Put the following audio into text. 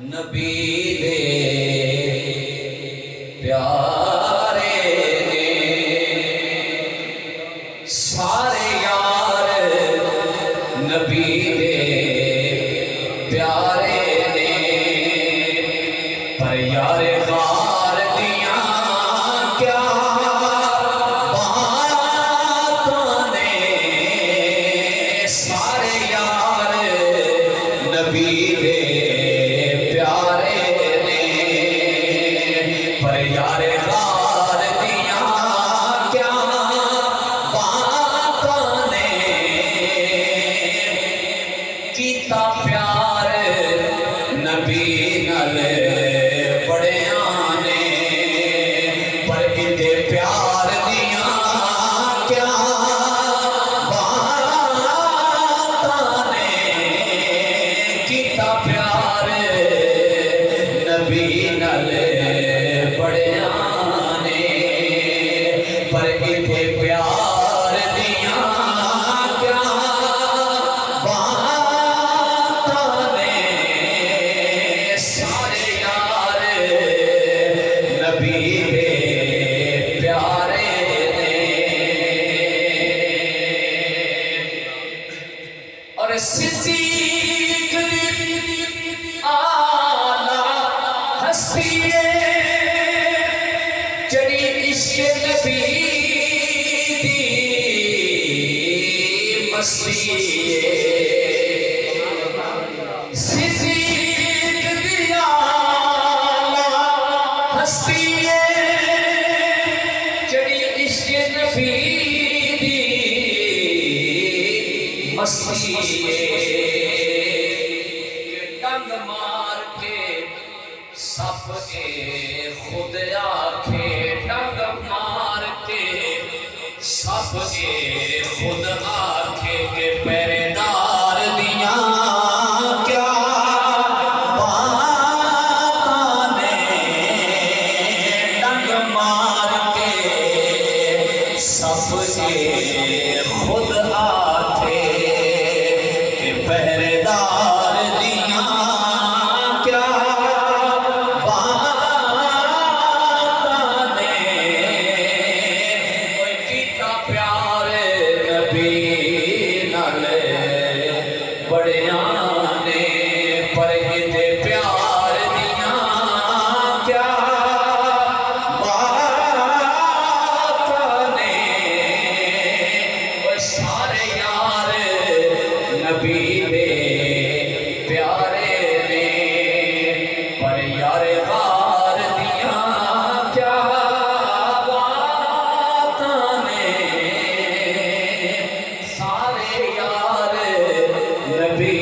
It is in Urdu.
نبی دے پیارے نے سارے یار نبی دے پیارے نے پر یار غار دیاں کیا باتاں نے سارے یار نبی دے یار غار دیاں کیا باتاں نے کیتا پیار نبی نال بڑیاں نے پر کتے پیار دیاں کیا باتاں نے کیتا پیار نبی نال پر کتے پیار دیاں کیا باتاں نے سارے یار نبی دے پیارے نے اور صدیق دی آلہ ہستی جڑی عشق نبی دی مستی صدیق دی آلہ ہستی جڑی عشق نبی دی مستی ڈنگ مار کے سپ کے خود آکھے ڈنگ مار کے سپ کے خود آکھے کہ پہرےدار دیاں کیا باتاں نے ڈنگ مار کے سپ کے خود آکھے کہ پہرےدار دیاں کیا بڑیاں نے پر کتے پیار دیاں کیا باتاں نے سارے یار نبی دے پیارے نے پر یار غار دیاں کیا باتاں نے سارے یار نبی